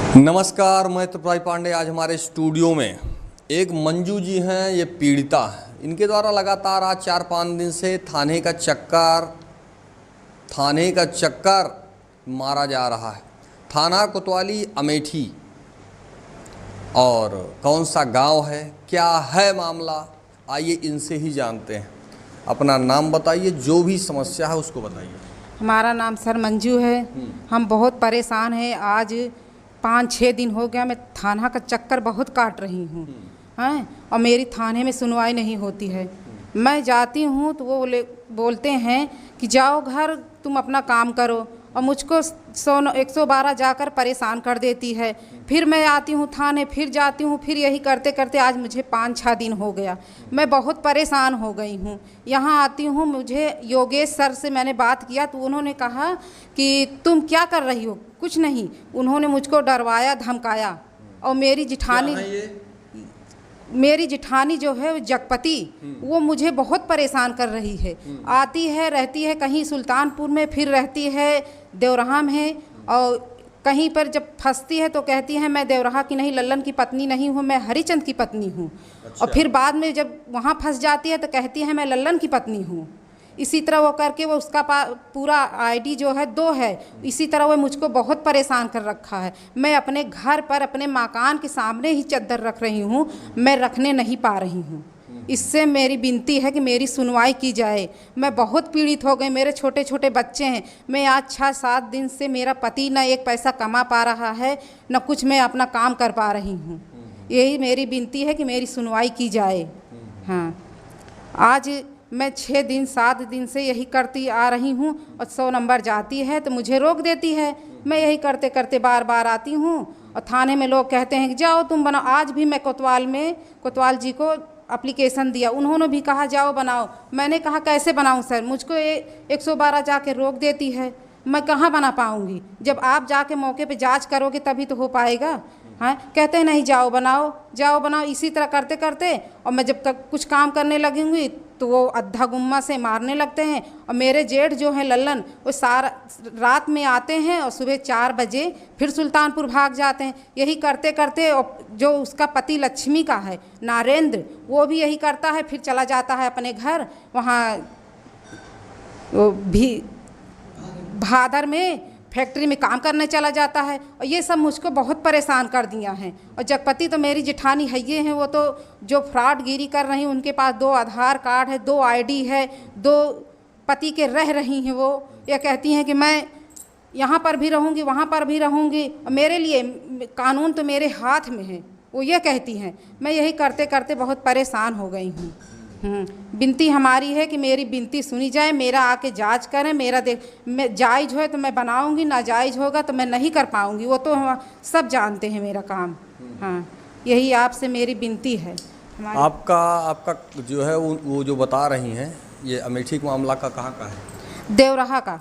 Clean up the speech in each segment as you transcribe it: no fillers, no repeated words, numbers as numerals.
नमस्कार, मैं त्रिपुरारी पांडे। आज हमारे स्टूडियो में एक मंजू जी हैं, ये पीड़िता हैं। इनके द्वारा लगातार आज 4-5 दिन से थाने का चक्कर मारा जा रहा है। थाना कोतवाली अमेठी, और कौन सा गांव है, क्या है मामला, आइए इनसे ही जानते हैं। अपना नाम बताइए, जो भी समस्या है उसको बताइए। हमारा नाम सर मंजू है। हम बहुत परेशान हैं। आज 5-6 दिन हो गया मैं थाना का चक्कर बहुत काट रही हूँ हैं, और मेरी थाने में सुनवाई नहीं होती है। मैं जाती हूँ तो वो बोलते हैं कि जाओ घर, तुम अपना काम करो, और मुझको 112 जाकर परेशान कर देती है। फिर मैं आती हूँ थाने, फिर जाती हूँ, फिर यही करते करते आज मुझे 5-6 दिन हो गया। मैं बहुत परेशान हो गई हूँ। यहाँ आती हूँ, मुझे योगेश सर से मैंने बात किया तो उन्होंने कहा कि तुम क्या कर रही हो। कुछ नहीं, उन्होंने मुझको डरवाया, धमकाया। और मेरी जिठानी जो है वो जगपति, वो मुझे बहुत परेशान कर रही है। आती है, रहती है कहीं सुल्तानपुर में, फिर रहती है देवराहा में, और कहीं पर जब फंसती है तो कहती है मैं देवराहा की नहीं, लल्लन की पत्नी नहीं हूँ, मैं हरिचंद की पत्नी हूँ। अच्छा। और फिर बाद में जब वहाँ फंस जाती है तो कहती है मैं लल्लन की पत्नी हूँ। इसी तरह वो करके वो उसका पूरा आईडी जो है 2 है। इसी तरह वो मुझको बहुत परेशान कर रखा है। मैं अपने घर पर, अपने मकान के सामने ही चद्दर रख रही हूँ, मैं रखने नहीं पा रही हूँ। इससे मेरी विनती है कि मेरी सुनवाई की जाए। मैं बहुत पीड़ित हो गई, मेरे छोटे छोटे बच्चे हैं। मैं आज 6-7 दिन से, मेरा पति न एक पैसा कमा पा रहा है, न कुछ मैं अपना काम कर पा रही हूँ। यही मेरी विनती है कि मेरी सुनवाई की जाए। हाँ, आज मैं 6-7 दिन से यही करती आ रही हूँ, और 100 नंबर जाती है तो मुझे रोक देती है। मैं यही करते करते बार बार आती हूँ, और थाने में लोग कहते हैं कि जाओ तुम बनाओ। आज भी मैं कोतवाल जी को एप्लीकेशन दिया, उन्होंने भी कहा जाओ बनाओ। मैंने कहा कैसे बनाऊँ सर, मुझको 112 जाके रोक देती है। मैं कहाँ बना पाऊँगी, जब आप जाके मौके पे जांच करोगे तभी तो हो पाएगा। हाँ, कहते हैं नहीं जाओ बनाओ। इसी तरह करते करते, और मैं जब तक कुछ काम करने लगूंगी तो वो अद्धा गुम्मा से मारने लगते हैं। और मेरे जेठ जो हैं लल्लन, वो सारा रात में आते हैं और सुबह 4 बजे फिर सुल्तानपुर भाग जाते हैं। यही करते करते, और जो उसका पति लक्ष्मी का है नारेंद्र, वो भी यही करता है, फिर चला जाता है अपने घर, वहाँ वो भी भादर में फैक्ट्री में काम करने चला जाता है। और ये सब मुझको बहुत परेशान कर दिया हैं। और जगपति तो मेरी जिठानी है, ये हैं, वो तो जो फ्रॉडगिरी कर रही हैं, उनके पास 2 आधार कार्ड है, 2 आईडी है, 2 पति के रह रही हैं। वो ये कहती हैं कि मैं यहाँ पर भी रहूँगी, वहाँ पर भी रहूँगी, और मेरे लिए कानून तो मेरे हाथ में है, वो ये कहती हैं। मैं यही करते करते बहुत परेशान हो गई हूँ। विनती हमारी है कि मेरी विनती सुनी जाए, मेरा आके जांच करें। मेरा मैं जायज़ हो तो मैं बनाऊंगी, नाजायज़ होगा तो मैं नहीं कर पाऊंगी। वो तो सब जानते हैं मेरा काम। हाँ, यही आपसे मेरी विनती है। आपका जो है वो जो बता रही हैं, ये अमेठी का मामला का कहाँ का है? देवराहा का,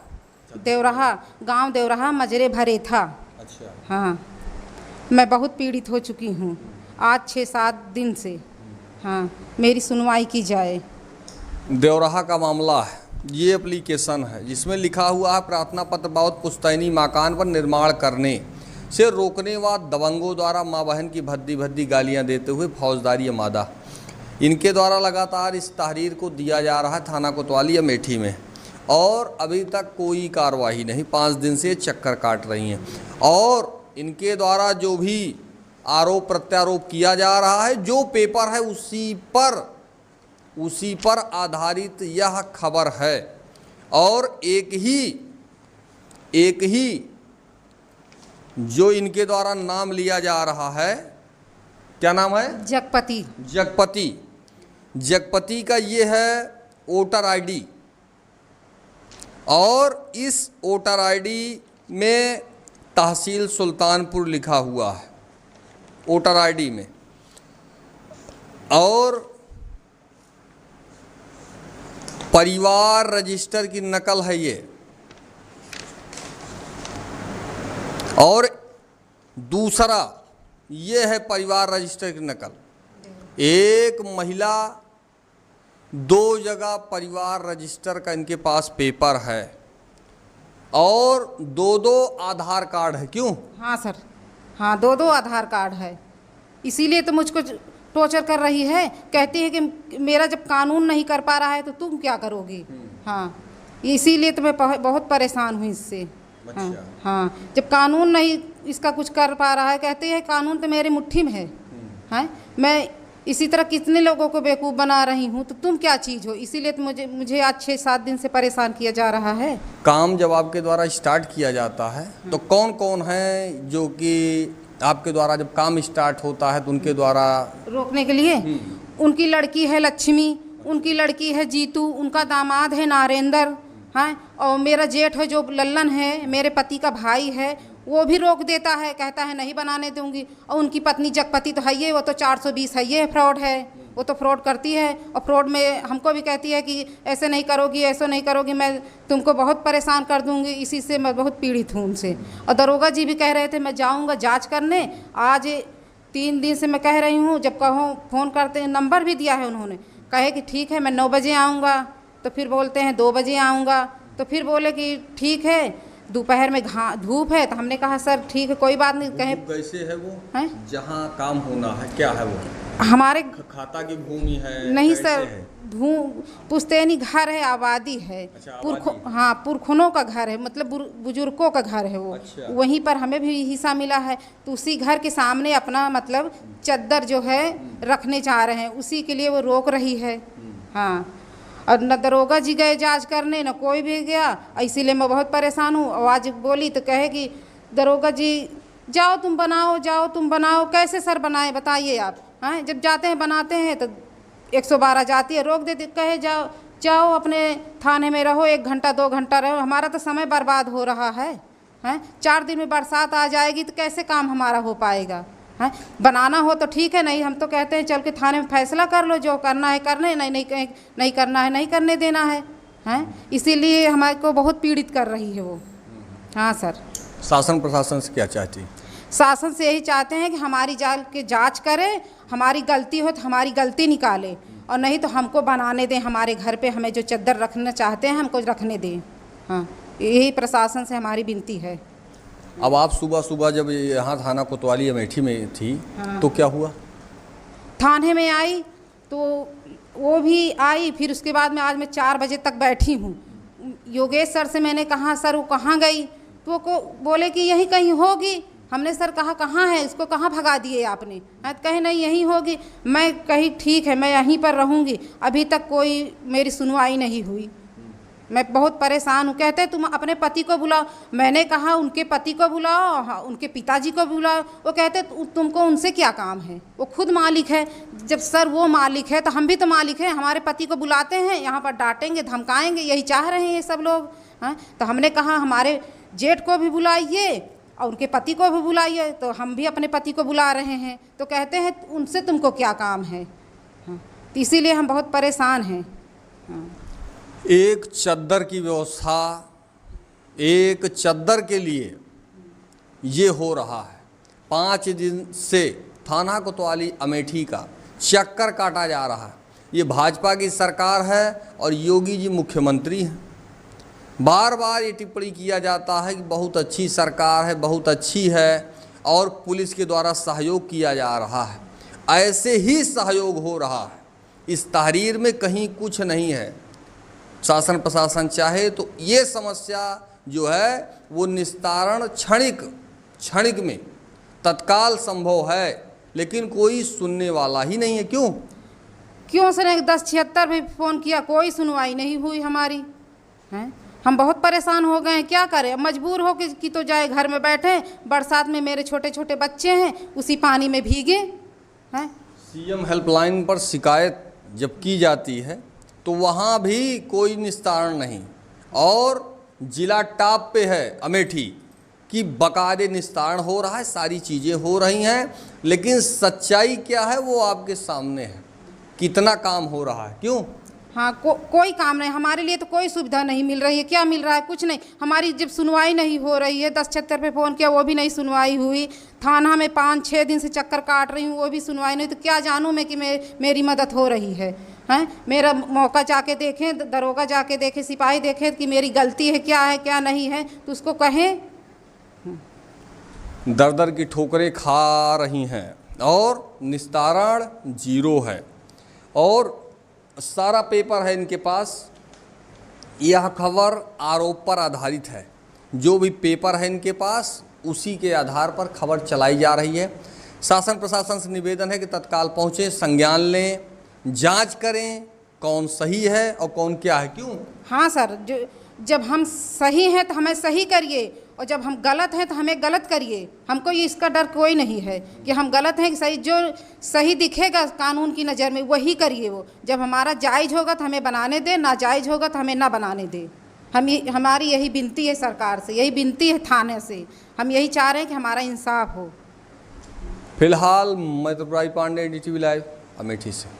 देवराहा गांव, देवराहा मजरे भरे था। अच्छा। हाँ, मैं बहुत पीड़ित हो चुकी हूँ आज 6-7 दिन से। हाँ, मेरी सुनवाई की जाए। देवराहा का मामला है, ये एप्लीकेशन है जिसमें लिखा हुआ है प्रार्थना पत्र बाबत पुश्तैनी मकान पर निर्माण करने से रोकने व दबंगों द्वारा माँ बहन की भद्दी गालियां देते हुए फौजदारी मादा। इनके द्वारा लगातार इस तहरीर को दिया जा रहा है थाना कोतवाली अमेठी में, और अभी तक कोई कार्रवाई नहीं। 5 दिन से चक्कर काट रही हैं, और इनके द्वारा जो भी आरोप प्रत्यारोप किया जा रहा है, जो पेपर है उसी पर आधारित यह खबर है। और एक ही जो इनके द्वारा नाम लिया जा रहा है, क्या नाम है? जगपति का ये है वोटर आईडी, और इस वोटर आईडी में तहसील सुल्तानपुर लिखा हुआ है वोटर आईडी में, और परिवार रजिस्टर की नकल है ये। और दूसरा ये है परिवार रजिस्टर की नकल। एक महिला 2 जगह परिवार रजिस्टर का इनके पास पेपर है, और 2-2 आधार कार्ड है। क्यों? हाँ सर, हाँ, 2-2 आधार कार्ड है। इसीलिए तो मुझको टॉर्चर कर रही है। कहती है कि मेरा जब कानून नहीं कर पा रहा है तो तुम क्या करोगी। हाँ, इसीलिए तो मैं बहुत परेशान हूँ इससे। अच्छा। हाँ, हाँ, जब कानून नहीं इसका कुछ कर पा रहा है, कहते हैं कानून तो मेरी मुट्ठी में है। हैं, मैं इसी तरह कितने लोगों को बेवकूफ़ बना रही हूँ, तो तुम क्या चीज़ हो। इसीलिए तो मुझे आज 6-7 दिन से परेशान किया जा रहा है। काम जब आपके द्वारा स्टार्ट किया जाता है तो कौन कौन है जो कि आपके द्वारा जब काम स्टार्ट होता है तो उनके द्वारा रोकने के लिए? उनकी लड़की है लक्ष्मी, उनकी लड़की है जीतू, उनका दामाद है नारेंद्र, हैं, और मेरा जेठ है जो लल्लन है, मेरे पति का भाई है, वो भी रोक देता है, कहता है नहीं बनाने दूंगी। और उनकी पत्नी जगपति तो है ये, वो तो 420 है, ये फ्रॉड है, वो तो फ्रॉड करती है। और फ्रॉड में हमको भी कहती है कि ऐसे नहीं करोगी, ऐसा नहीं करोगी, मैं तुमको बहुत परेशान कर दूंगी। इसी से मैं बहुत पीड़ित हूँ उनसे। और दरोगा जी भी कह रहे थे मैं जाऊँगा जाँच करने। आज 3 दिन से मैं कह रही हूँ, जब कहो फ़ोन करते हैं, नंबर भी दिया है उन्होंने, कहे कि ठीक है मैं 9 बजे आऊँगा, तो फिर बोलते हैं 2 बजे आऊँगा, तो फिर बोले कि ठीक है दोपहर में धूप है। तो हमने कहा सर ठीक है कोई बात नहीं। कहे कैसे है वो है? जहाँ काम होना है क्या है वो? हमारे खाता की भूमि है? नहीं कैसे सर, है? पुश्तैनी घर है, आबादी है। अच्छा, आबादी। हाँ, पुरखनों का घर है, मतलब बुजुर्गों का घर है वो। अच्छा। वहीं पर हमें भी हिस्सा मिला है। तो उसी घर के सामने अपना मतलब चद्दर जो है रखने चाह रहे हैं, उसी के लिए वो रोक रही है। हाँ, और न दरोगा जी गए जांच करने, न कोई भी गया। इसीलिए मैं बहुत परेशान हूँ। और आज बोली तो कहे कि दरोगा जी जाओ तुम बनाओ, जाओ तुम बनाओ। कैसे सर बनाए बताइए आप। हाँ, जब जाते हैं बनाते हैं तो 112 जाती है, रोक देती, कहे जाओ जाओ अपने थाने में रहो, 1 घंटा 2 घंटा रहो। हमारा तो समय बर्बाद हो रहा है। हैं, 4 दिन में बरसात आ जाएगी तो कैसे काम हमारा हो पाएगा। हैं, बनाना हो तो ठीक है, नहीं हम तो कहते हैं चल के थाने में फैसला कर लो, जो करना है करने, नहीं करना है नहीं करने देना है। हैं, इसीलिए हमारे को बहुत पीड़ित कर रही है वो। हाँ सर। शासन प्रशासन से क्या चाहती? शासन से यही चाहते हैं कि हमारी जांच करे, हमारी गलती हो तो हमारी गलती निकाले, और नहीं तो हमको बनाने दें। हमारे घर पे हमें जो चद्दर रखना चाहते हैं हमको रखने दें। हाँ, यही प्रशासन से हमारी विनती है। अब आप सुबह सुबह जब यहाँ थाना कोतवाली अमेठी में थी, हाँ। तो क्या हुआ? थाने में आई तो वो भी आई, फिर उसके बाद में आज मैं 4 बजे तक बैठी हूँ। योगेश सर से मैंने कहा सर वो कहाँ गई, तो को बोले कि यहीं कहीं होगी। हमने सर कहा कहाँ है, इसको कहाँ भगा दिए आपने? कहे नहीं यहीं होगी। मैं कही ठीक है मैं यहीं पर रहूँगी। अभी तक कोई मेरी सुनवाई नहीं हुई। मैं बहुत परेशान हूँ। कहते तुम अपने पति को बुलाओ। मैंने कहा उनके पति को बुलाओ, हाँ उनके पिताजी को बुलाओ। वो कहते तुमको उनसे क्या काम है, वो खुद मालिक है। जब सर वो मालिक है तो हम भी तो मालिक हैं। हमारे पति को बुलाते हैं यहाँ पर, डांटेंगे धमकाएंगे, यही चाह रहे हैं ये सब लोग। हाँ, तो हमने कहा हमारे जेठ को भी बुलाइए और उनके पति को भी बुलाइए। तो हम भी अपने पति को बुला रहे हैं, तो कहते हैं उनसे तुमको क्या काम है। हाँ, तो इसीलिए हम बहुत परेशान हैं। हाँ। एक चद्दर की व्यवस्था, एक चद्दर के लिए ये हो रहा है। 5 दिन से थाना कोतवाली अमेठी का चक्कर काटा जा रहा है। ये भाजपा की सरकार है और योगी जी मुख्यमंत्री हैं। बार बार ये टिप्पणी किया जाता है कि बहुत अच्छी सरकार है, बहुत अच्छी है, और पुलिस के द्वारा सहयोग किया जा रहा है। ऐसे ही सहयोग हो रहा है। इस तहरीर में कहीं कुछ नहीं है। शासन प्रशासन चाहे तो ये समस्या जो है वो निस्तारण क्षणिक में तत्काल संभव है, लेकिन कोई सुनने वाला ही नहीं है। क्यों सर 1076 भी फ़ोन किया, कोई सुनवाई नहीं हुई हमारी। हैं, हम बहुत परेशान हो गए हैं। क्या करें, मजबूर हो कि तो जाए घर में बैठे। बरसात में मेरे छोटे छोटे बच्चे हैं, उसी पानी में भीगे हैं। सीएम हेल्पलाइन पर शिकायत जब की जाती है तो वहाँ भी कोई निस्तारण नहीं, और जिला टॉप पे है अमेठी कि बकायदे निस्तारण हो रहा है, सारी चीज़ें हो रही हैं, लेकिन सच्चाई क्या है वो आपके सामने है। कितना काम हो रहा है, क्यों? हाँ, कोई काम नहीं हमारे लिए, तो कोई सुविधा नहीं मिल रही है। क्या मिल रहा है? कुछ नहीं। हमारी जब सुनवाई नहीं हो रही है, 1076 पे फ़ोन किया वो भी नहीं सुनवाई हुई। थाना में 5-6 दिन से चक्कर काट रही हूँ, वो भी सुनवाई नहीं। तो क्या जानूँ मैं कि मेरी मदद हो रही है। हैं, मेरा मौका जाके देखें, दरोगा जाके देखे, सिपाही देखे कि मेरी गलती है क्या नहीं है, तो उसको कहें। दर दर की ठोकरें खा रही हैं और निस्तारण जीरो है। और सारा पेपर है इनके पास। यह खबर आरोप पर आधारित है। जो भी पेपर है इनके पास उसी के आधार पर खबर चलाई जा रही है। शासन प्रशासन से निवेदन है कि तत्काल पहुँचें, संज्ञान लें, जांच करें कौन सही है और कौन क्या है। क्यों? हाँ सर, जब हम सही हैं तो हमें सही करिए, और जब हम गलत हैं तो हमें गलत करिए। हमको ये इसका डर कोई नहीं है कि हम गलत हैं कि सही। जो सही दिखेगा कानून की नज़र में वही करिए। वो जब हमारा जायज़ होगा तो हमें बनाने दे, नाजायज़ होगा तो हमें ना बनाने दे। हमारी यही विनती है सरकार से, यही विनती है थाने से। हम यही चाह रहे हैं कि हमारा इंसाफ हो। फिलहाल मैं त्रिपुरारी पांडे, NDTV लाइव, अमेठी से।